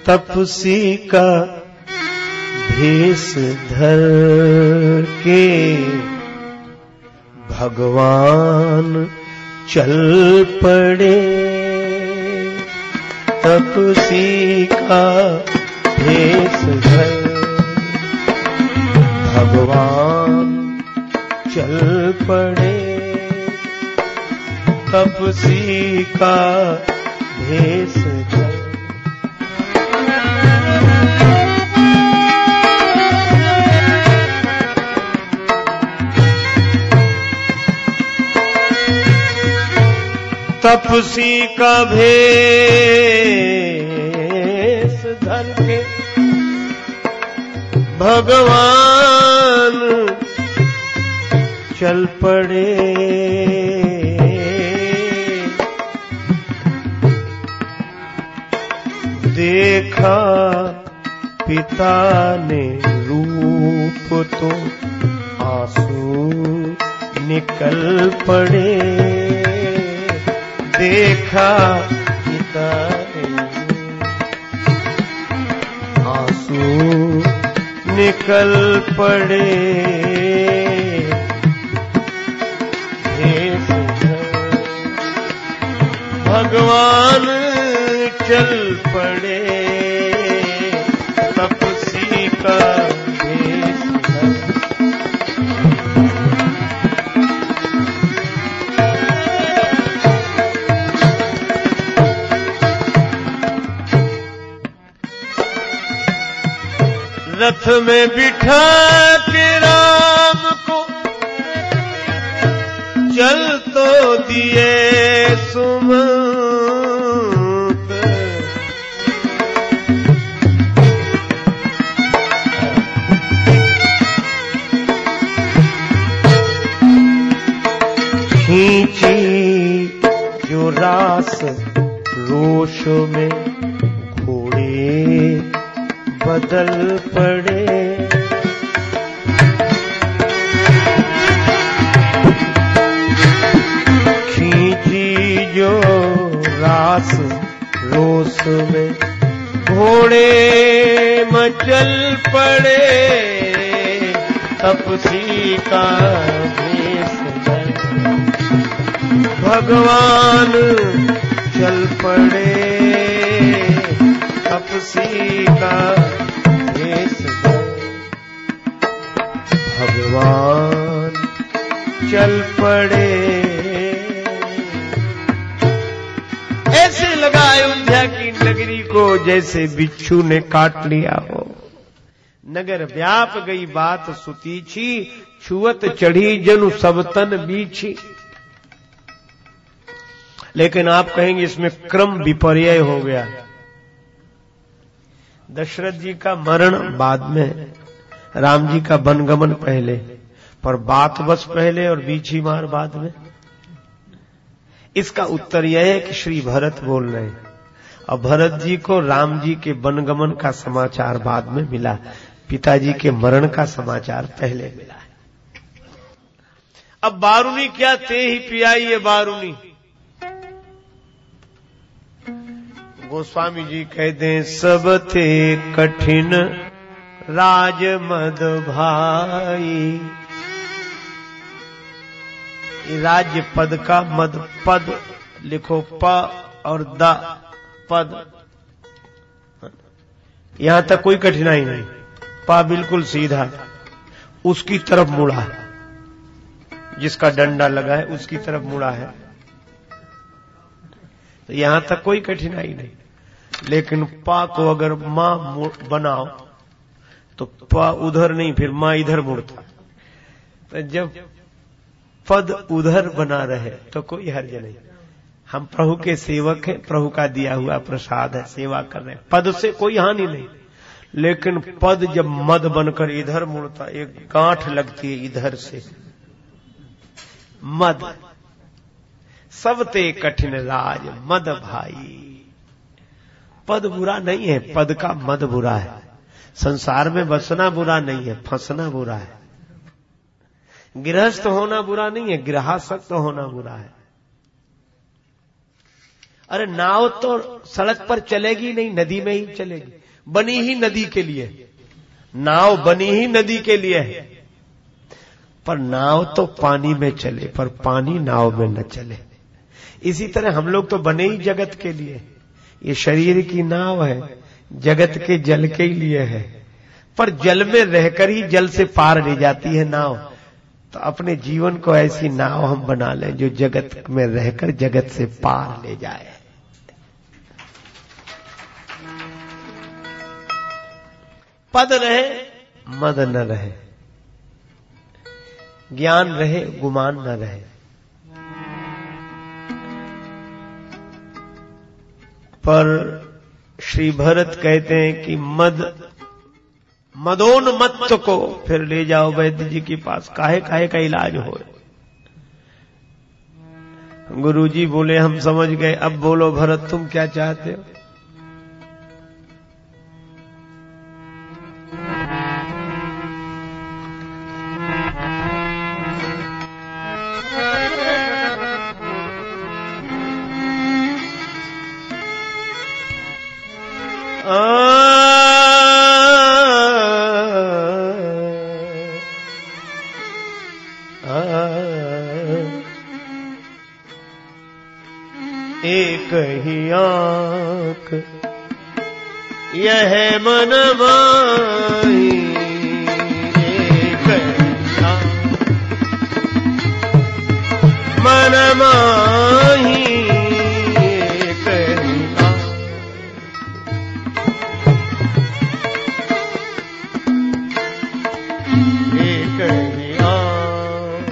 तपसी का भेष धर के भगवान चल पड़े। तपसी का भेष धर भगवान चल पड़े। तपसी का भेष धर। तपसी का भेष धर के भगवान चल पड़े। देखा पिता ने रूप तो आंसू निकल पड़े। देखा पिता ने आंसू निकल पड़े। भगवान चल पड़े। तपसी का भेष धर। रथ में बिठा के राम को चल तो दिए सुमंत। खींची जो रास रोष में घोड़े बदल पड़े। खींची जो रास रोष में घोड़े मचल पड़े। तपसी का भेष धर भगवान चल पड़े। तपसी का भेष धर भगवान चल पड़े। ऐसे लगा अयोध्या की नगरी को जैसे बिच्छू ने काट लिया हो। नगर व्याप गई बात सुतीछी। छुअत चढ़ी जनु सब तन बीछी। लेकिन आप कहेंगे इसमें क्रम विपर्यय हो गया। दशरथ जी का मरण बाद में, राम जी का वनगमन पहले, पर बात बस पहले और बीछी मार बाद में। इसका उत्तर यह है कि श्री भरत बोल रहे हैं और भरत जी को राम जी के वनगमन का समाचार बाद में मिला, पिताजी के मरण का समाचार पहले मिला है। अब बारूनी क्या ते ही पियाई ये बारूनी। गोस्वामी जी कहते हैं सब थे कठिन राज मद भाई। राज्य पद का मद पद लिखो प और द पद। यहां तक कोई कठिनाई नहीं। पा बिल्कुल सीधा उसकी तरफ मुड़ा, जिसका डंडा लगा है उसकी तरफ मुड़ा है, तो यहां तक कोई कठिनाई नहीं। लेकिन पा को अगर मां बनाओ तो पा उधर नहीं, फिर मां इधर मुड़ता। तो जब पद उधर बना रहे तो कोई हर्ज नहीं। हम प्रभु के सेवक हैं, प्रभु का दिया हुआ प्रसाद है, सेवा कर रहे हैं, पद से कोई हानि नहीं। लेकिन पद जब मद बनकर इधर मुड़ता, एक गांठ लगती है इधर से, मद। सब ते कठिन राज मद भाई। पद बुरा नहीं है, पद का मद बुरा है। संसार में बसना बुरा नहीं है, फंसना बुरा है। गृहस्थ होना बुरा नहीं है, गृहासक्त होना बुरा है। अरे नाव तो सड़क पर चलेगी नहीं, नदी में ही चलेगी, बनी ही नदी के लिए, नाव बनी ही नदी के लिए है, पर नाव तो पानी में चले, पर पानी नाव में न चले। इसी तरह हम लोग तो बने ही जगत के लिए, ये शरीर की नाव है, जगत के जल के ही लिए है, पर जल में रहकर ही जल से पार ले जाती है नाव। तो अपने जीवन को ऐसी नाव हम बना लें जो जगत में रहकर जगत से पार ले जाए। पद रहे मद न रहे, ज्ञान रहे गुमान न रहे। पर श्री भरत कहते हैं कि मदोन्मत्त को फिर ले जाओ वैद्य जी के पास, काहे काहे का इलाज हो। गुरुजी बोले हम समझ गए, अब बोलो भरत तुम क्या चाहते हो। एक ही आंख यह मन माही, एक मन माही, एक ही आंख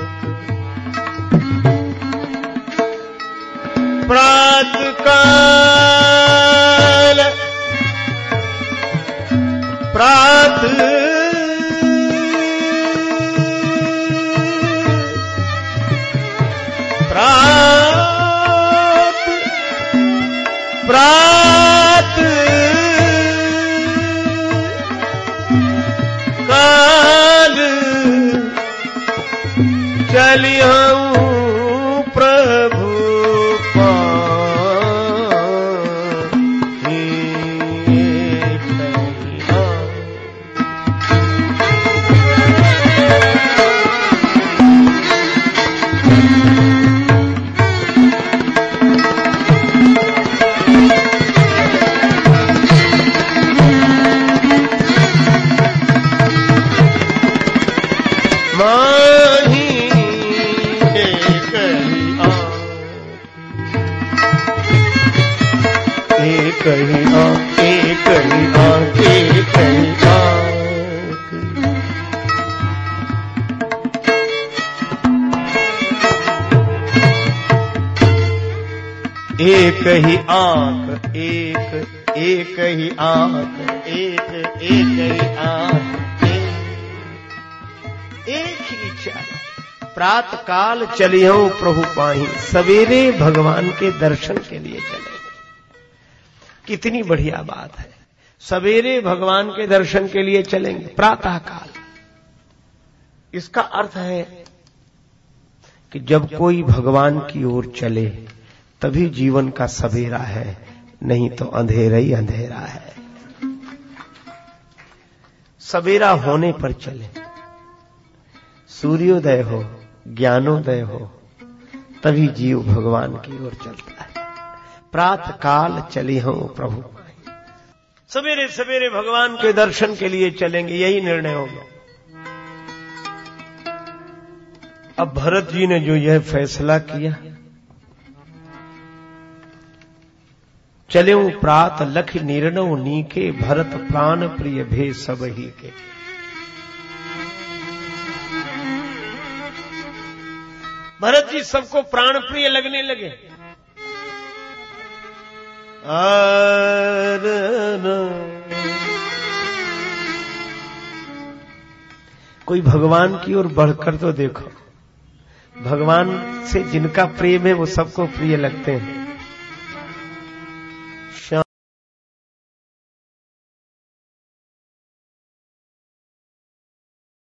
प्रात काल प्रात प्रात प्रात काल चली हूँ प्रभु एक ही आंख, एक ही आंख, एक ही आंख, एक ही इच्छा। प्रात काल चली हूं प्रभु पाही, सवेरे भगवान के दर्शन के लिए चले। कितनी बढ़िया बात है, सवेरे भगवान के दर्शन के लिए चलेंगे प्रातः काल। इसका अर्थ है कि जब कोई भगवान की ओर चले तभी जीवन का सवेरा है, नहीं तो अंधेरा ही अंधेरा है। सवेरा होने पर चले, सूर्योदय हो, ज्ञानोदय हो, तभी जीव भगवान की ओर चलता है। प्रातः काल चली हूं प्रभु, सवेरे सवेरे भगवान के दर्शन के लिए चलेंगे, यही निर्णय हो गया। अब भरत जी ने जो यह फैसला किया, चले प्रात लख निर्णव नीके, भरत प्राण प्रिय भे सब ही के। भरत जी सबको प्राण प्रिय लगने लगे। कोई भगवान की ओर बढ़कर तो देखो, भगवान से जिनका प्रेम है वो सबको प्रिय लगते हैं।